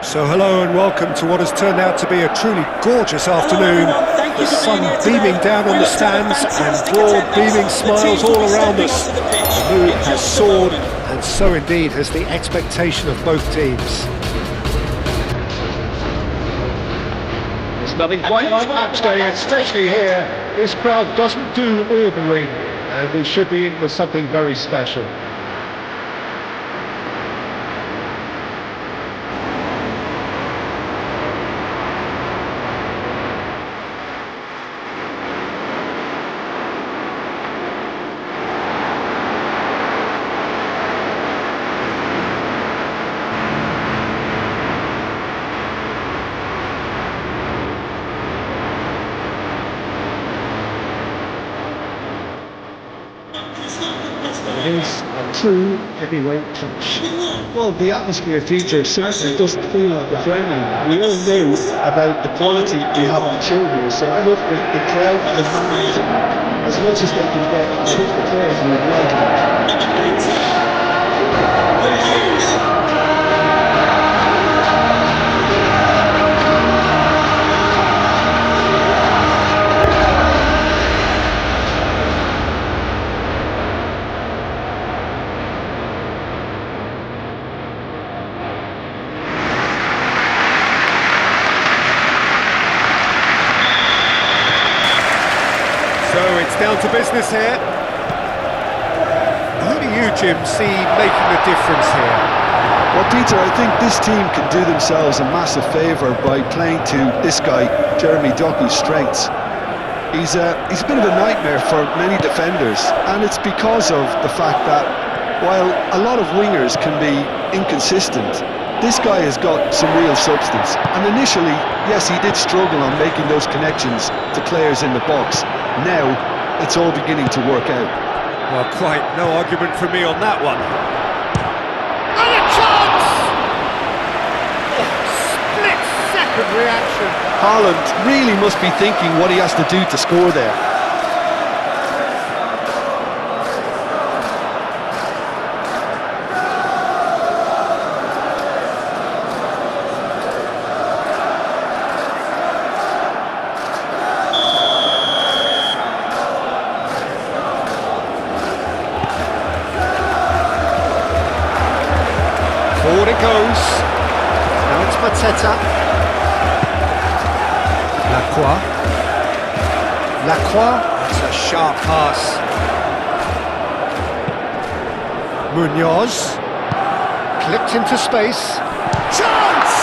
So hello and welcome to what has turned out to be a truly gorgeous afternoon. The sun beaming down on the stands and broad beaming smiles all around us. The mood has soared, and so indeed has the expectation of both teams. There's nothing quite like match day, especially here. This crowd doesn't do ordinary, and we should be in for something very special. It is a true heavyweight touch. Well, the atmosphere feature certainly doesn't feel like a friendly. We all know about the quality we have on show here, so I hope that the crowd can manage as much as they can get and put the players in the right. So it's down to business here. Who do you, Jim, see making the difference here? Well, Peter, I think this team can do themselves a massive favour by playing to this guy, Jeremy Doku's strengths. He's a bit of a nightmare for many defenders, and it's because of the fact that while a lot of wingers can be inconsistent, this guy has got some real substance. And initially, yes, he did struggle on making those connections to players in the box. Now, it's all beginning to work out. Well, quite no argument from me on that one. And a chance! Split-second reaction. Haaland really must be thinking what he has to do to score there. Forward it goes. Now it's Mateta. Lacroix. It's a sharp pass. Munoz. Clipped into space. Chance!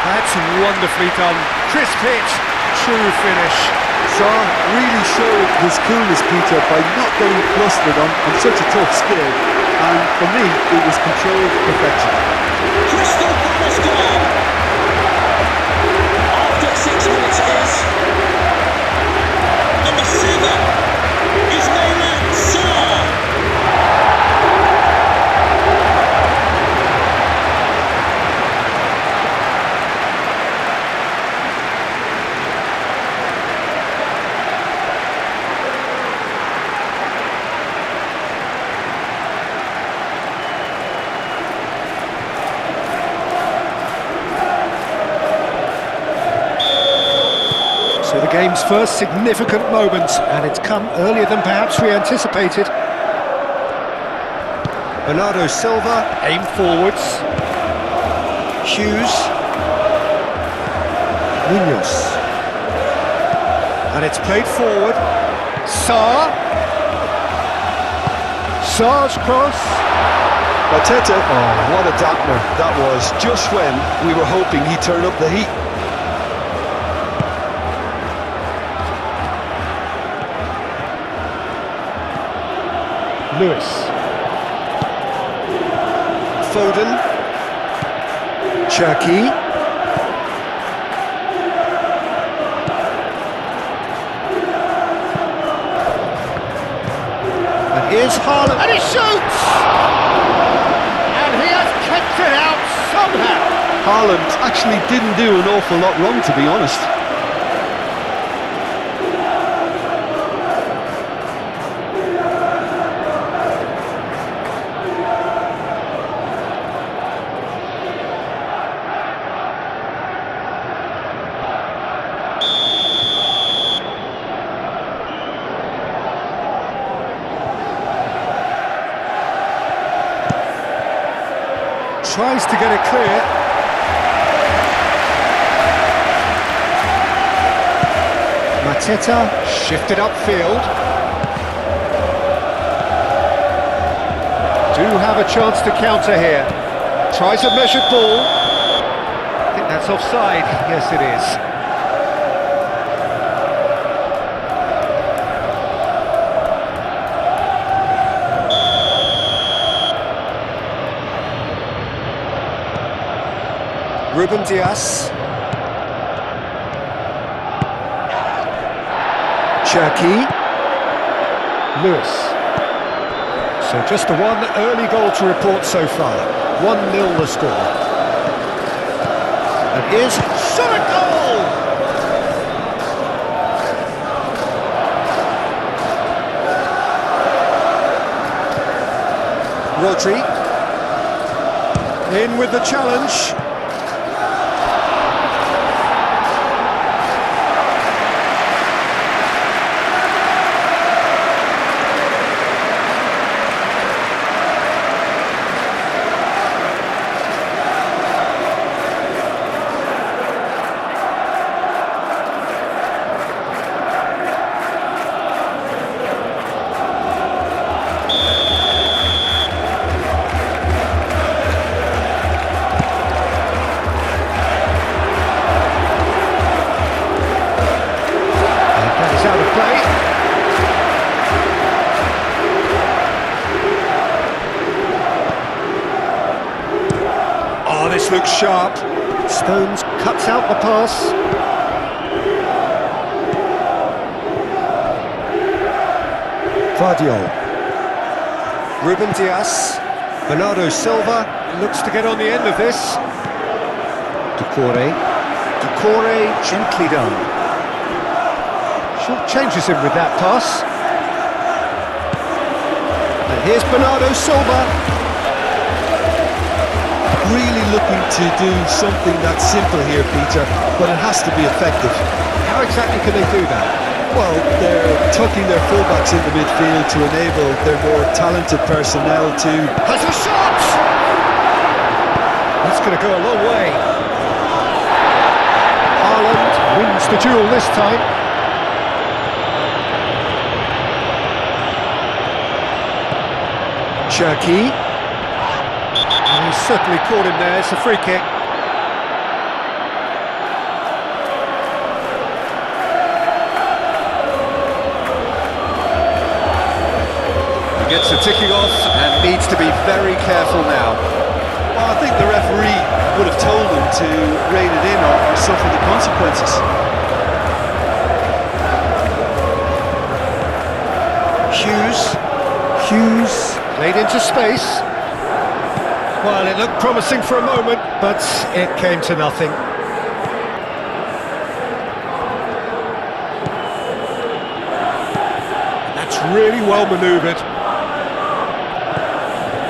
That's wonderfully done. Crisp hit. True finish. Son really showed his coolness, Peter, by not getting flustered on such a tough skill, and for me it was controlled perfection. Crystal Palace goal after 6 minutes is number 7 is Mohamed Salah. So the game's first significant moment, and it's come earlier than perhaps we anticipated. Bernardo Silva, aim forwards. Hughes. Munoz. And it's played forward. Sarr. Sarr's cross. Mateta, oh, what a dampener that was, just when we were hoping he'd turn up the heat. Lewis. Foden. Cherki. And here's Haaland, and he shoots! And he has kept it out somehow. Haaland actually didn't do an awful lot wrong, to be honest. tries to get it clear. Mateta shifted upfield. Do have a chance to counter here. Tries a measured ball. I think that's offside. Yes, it is. Ruben Dias. Cherki. Lewis. So just the one early goal to report so far. 1-0 the score. And here's shot a goal! Rodri. In with the challenge. Out of play. Oh, this looks sharp. Stones cuts out the pass. Vardiol. Ruben Dias. Bernardo Silva looks to get on the end of this. Doucouré. Doucouré gently done. Changes him with that pass. And here's Bernardo Silva. Really looking to do something that's simple here, Peter, but it has to be effective. How exactly can they do that? Well, they're tucking their fullbacks into midfield to enable their more talented personnel to... Has a shot! That's going to go a long way. Haaland wins the duel this time. Cherki. And he's certainly caught him there, it's a free kick. He gets the ticking off and needs to be very careful now. Well, I think the referee would have told him to rein it in or suffer the consequences. Hughes played into space. Well, it looked promising for a moment, but it came to nothing. That's really well manoeuvred.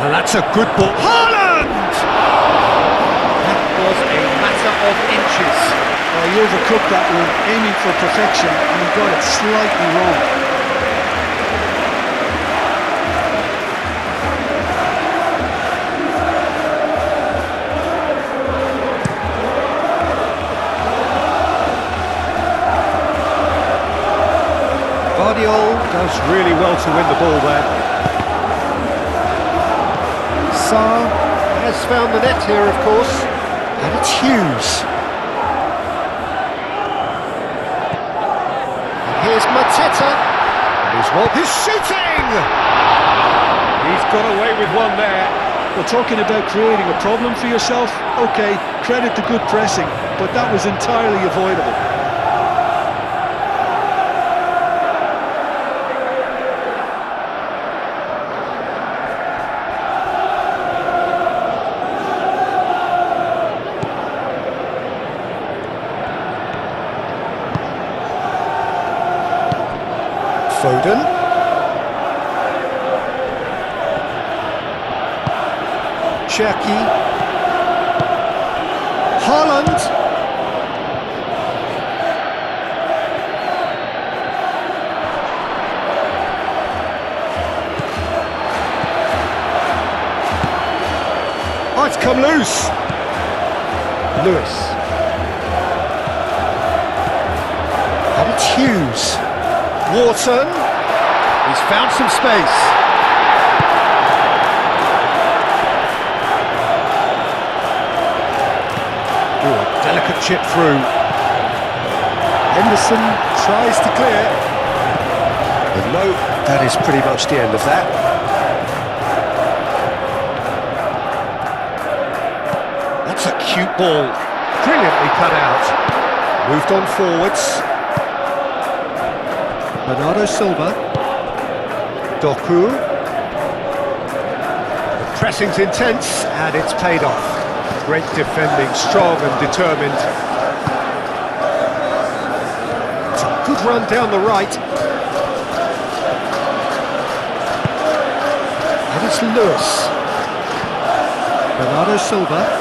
And that's a good ball. Haaland! That was a matter of inches. Well, he overcooked that one, aiming for perfection, and he got it slightly wrong. Vardiol does really well to win the ball there. Sarr has found the net here, of course, and it's Hughes. And here's Mateta. He's shooting! He's got away with one there. Well, talking about creating a problem for yourself, okay, credit to good pressing, but that was entirely avoidable. Foden. Cherki. Haaland. I that's come loose. Lewis. And it's Hughes. Wharton. He's found some space. Ooh, a delicate chip through. Henderson tries to clear. And no, that is pretty much the end of that. That's a cute ball. Brilliantly cut out. Moved on forwards. Bernardo Silva. Doku. The pressing's intense and it's paid off. Great defending, strong and determined. It's a good run down the right. And it's Lewis. Bernardo Silva.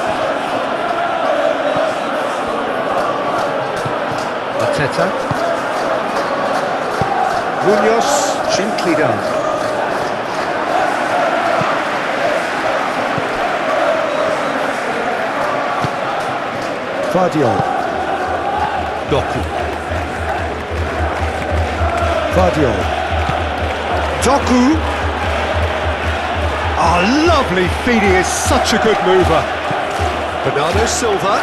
Arteta. Munoz, gently done. Vardiol. Doku. Vardiol. Doku. Oh, lovely feed, he is such a good mover. Bernardo Silva.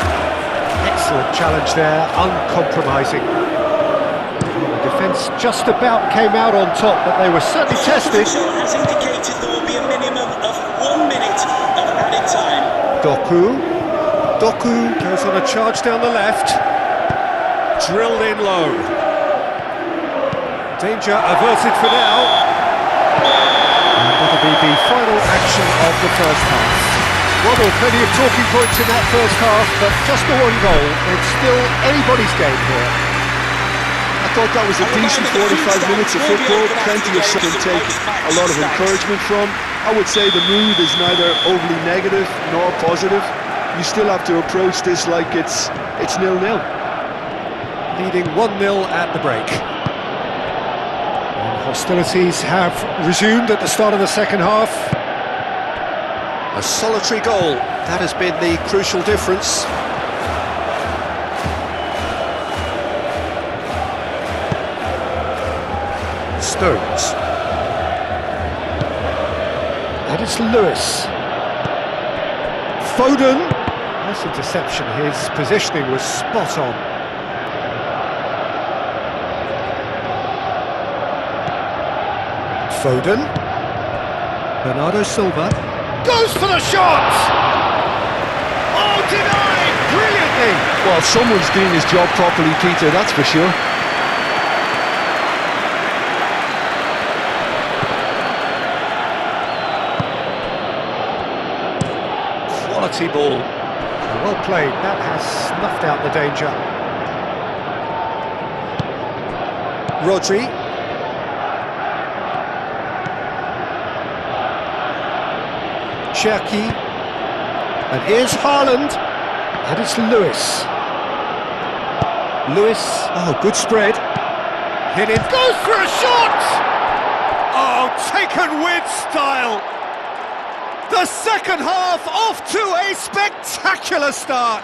Excellent challenge there, uncompromising. The defence just about came out on top, but they were certainly tested. The official has indicated there will be a minimum of 1 minute of added time. Doku. Doku goes on a charge down the left. Drilled in low. Danger averted for now. And that'll be the final action of the first half. Well, there were plenty of talking points in that first half, but just the one goal. It's still anybody's game here. I thought that was a decent 45 minutes of football, plenty of something to take a lot of encouragement from. I would say the mood is neither overly negative nor positive. You still have to approach this like it's 0-0. Leading 1-0 at the break. And hostilities have resumed at the start of the second half. A solitary goal, that has been the crucial difference. Stones. And it's Lewis. Foden. Nice interception, his positioning was spot on. Foden. Bernardo Silva. Goes for the shot! Oh, denied! Brilliantly! Well, someone's doing his job properly, Peter, that's for sure. Quality ball. Well played, that has snuffed out the danger. Rodri. Cherki. And here's Haaland. And it's Lewis. Lewis, oh, good spread. Hit it, goes for a shot! Oh, taken with style! The second half off to a spectacular start.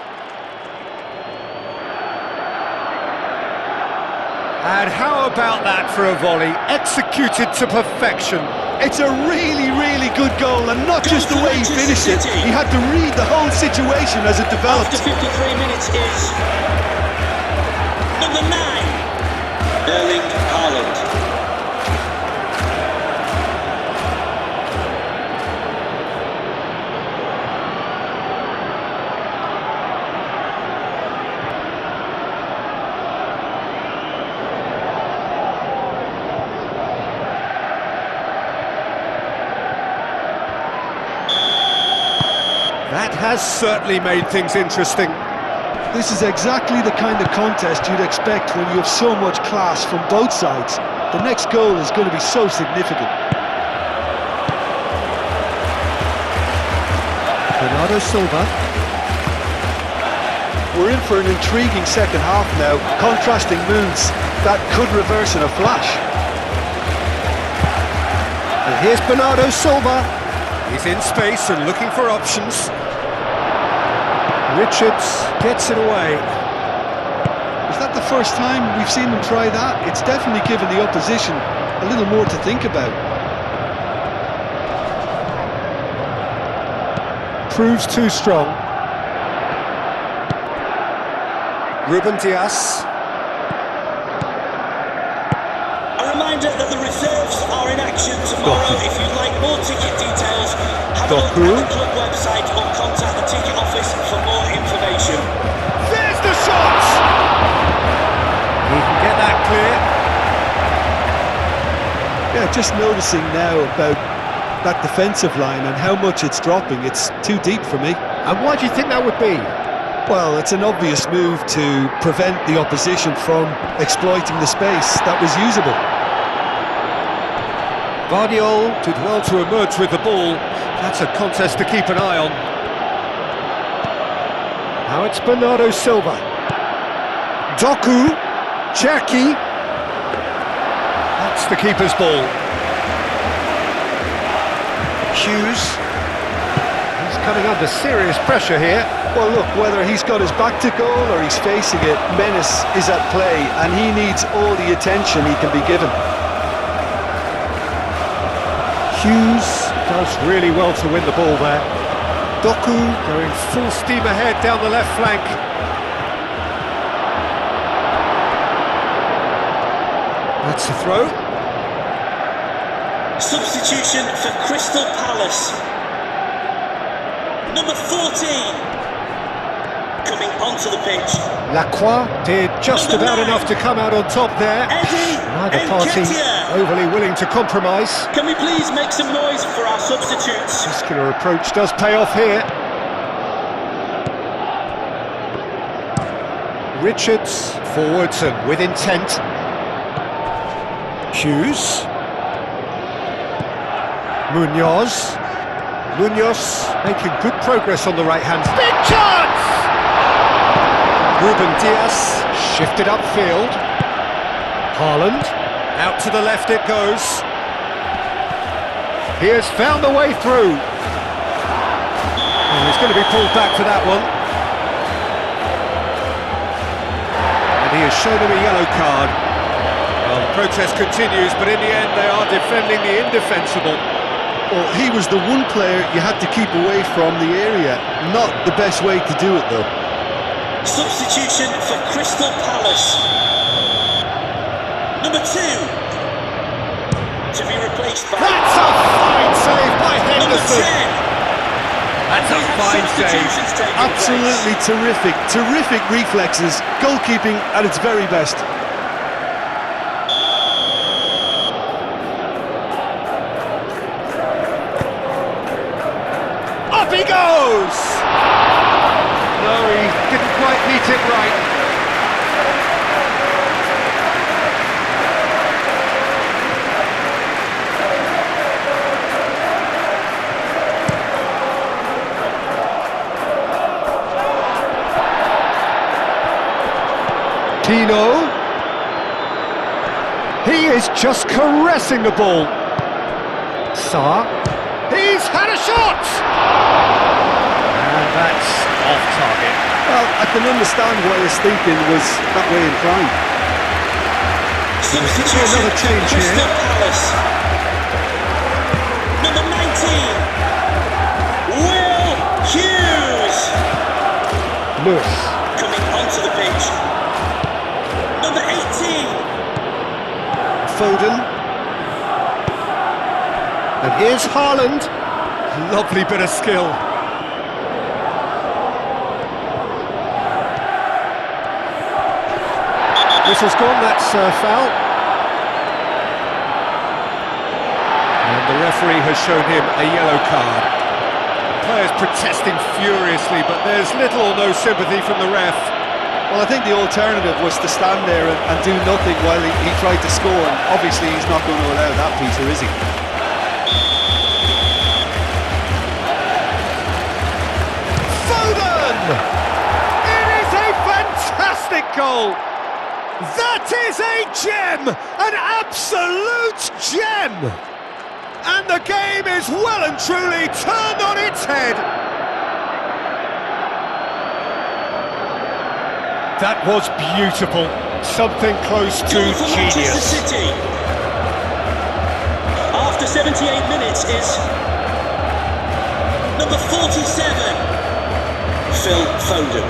And how about that for a volley, executed to perfection. It's a really, really good goal, and not just the way he finished it. He had to read the whole situation as it developed. After 53 minutes is number 9, Erling Haaland. That has certainly made things interesting. This is exactly the kind of contest you'd expect when you have so much class from both sides. The next goal is going to be so significant. Bernardo Silva. We're in for an intriguing second half now, contrasting moods that could reverse in a flash. And here's Bernardo Silva. He's in space and looking for options. Richards gets it away. Is that the first time we've seen them try that? It's definitely given the opposition a little more to think about. Proves too strong. Ruben Dias. A reminder that the reserves are in action tomorrow. If you'd like more ticket details, have a look at the club website or contact the ticket office for more information. There's the shot! He can get that clear. Yeah, just noticing now about that defensive line and how much it's dropping. It's too deep for me. And why do you think that would be? Well, it's an obvious move to prevent the opposition from exploiting the space that was usable. Guardiola did well to emerge with the ball. That's a contest to keep an eye on. Now it's Bernardo Silva. Doku. Cherki. That's the keeper's ball. Hughes. He's coming under serious pressure here. Well, look, whether he's got his back to goal or he's facing it, menace is at play and he needs all the attention he can be given. Hughes does really well to win the ball there. Doku going full steam ahead down the left flank. That's a throw. Substitution for Crystal Palace. Number 14 coming onto the pitch. Lacroix did just Number about 9. enough to come out on top there. Neither party overly willing to compromise. Can we please make some noise for our substitutes? Muscular approach does pay off here. Richards forwards and with intent. Hughes. Munoz making good progress on the right hand. Big chance! Ruben Dias shifted upfield. Haaland, out to the left it goes. He has found the way through. And he's going to be pulled back for that one. And he has shown him a yellow card. Well, the protest continues, but in the end they are defending the indefensible. Well, he was the one player you had to keep away from the area. Not the best way to do it, though. Substitution for Crystal Palace. Number 2 to be replaced by... That's a fine save by Number 10. Henderson. That's a fine save. Absolutely terrific. Terrific reflexes. Goalkeeping at its very best. Up he goes! No, he didn't quite meet it right. Tino. He is just caressing the ball. Sarr. He's had a shot! And that's off target. Well, I can understand why his thinking was that way inclined. Substitution another change for Crystal here. Palace. Number 19, Will Hughes. Lewis. Coming onto the pitch. Number 18, Foden. And here's Haaland. Lovely bit of skill. Whistle's gone, that's foul. And the referee has shown him a yellow card. The players protesting furiously, but there's little or no sympathy from the ref. Well, I think the alternative was to stand there and do nothing while he tried to score. And obviously, he's not going to allow that, Peter, is he? Foden! It is a fantastic goal! That is a gem! An absolute gem! And the game is well and truly turned on its head. That was beautiful. Something close to Goal for Manchester genius. City. After 78 minutes is number 47, Phil Foden.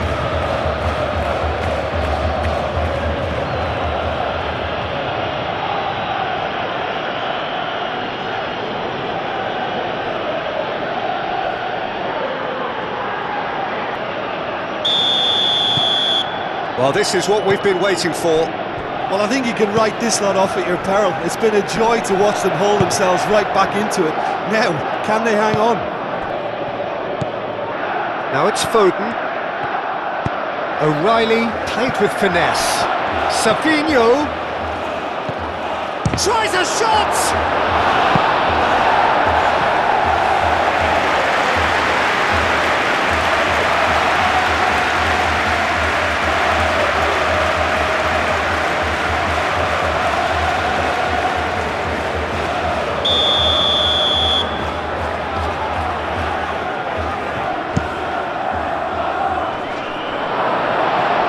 Well, this is what we've been waiting for. Well, I think you can write this lot off at your peril. It's been a joy to watch them haul themselves right back into it. Now, can they hang on? Now it's Foden. O'Reilly played with finesse. Savinho tries a shot!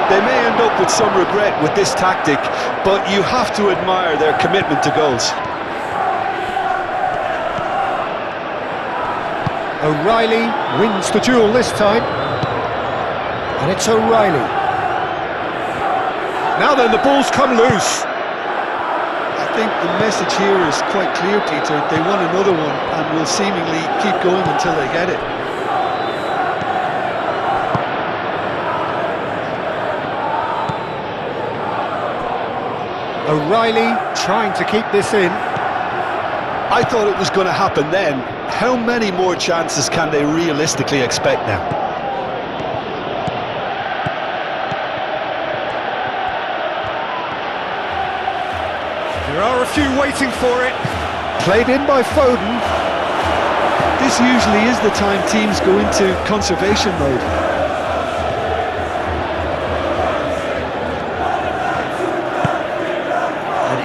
They may end up with some regret with this tactic, but you have to admire their commitment to goals. O'Reilly wins the duel this time. And it's O'Reilly. Now then, the ball's come loose. I think the message here is quite clear, Peter. They want another one and will seemingly keep going until they get it. O'Reilly trying to keep this in. I thought it was going to happen then. How many more chances can they realistically expect now? There are a few waiting for it. Played in by Foden. This usually is the time teams go into conservation mode.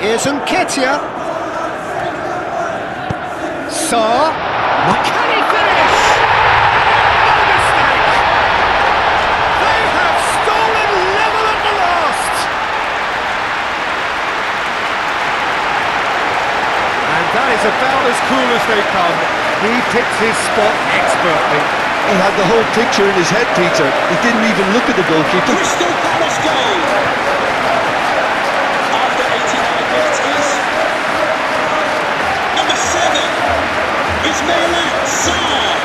Here's Nketiah. Sarr. Can he finish? No mistake. They have stolen level at the last. And that is about as cool as they come. He picked his spot expertly. He had the whole picture in his head, Peter. He didn't even look at the goalkeeper. Crystal Palace goal. After 89 minutes is number 7, Ismaila Sarr.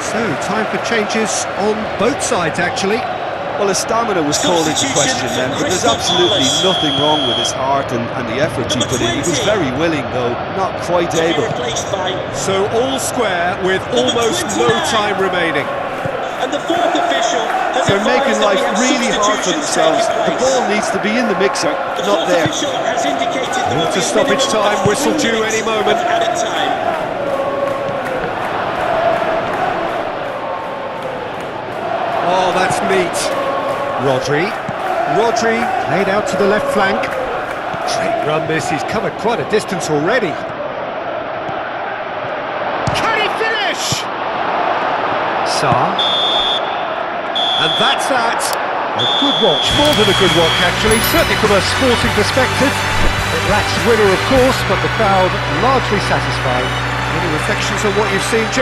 So, time for changes on both sides, actually. Well, his stamina was called into question then, but there's absolutely nothing wrong with his heart and the efforts he put in. He was very willing, though, not quite able. So all square with almost no time remaining. And the fourth official has They're making advised that life we have really hard for substitutions themselves. taking The place. ball needs to be in the mixer, The not fourth there. official has indicated there will To be a stoppage minimum time, of whistle 3 due minutes any moment. of added time. Oh, that's neat. Rodri played out to the left flank. Great run this, he's covered quite a distance already. Can he finish? Sarr. And that's that. A good watch, more than a good watch actually, certainly from a sporting perspective. It lacks winner of course, but the crowd largely satisfied. Any reflections on what you've seen, Jim?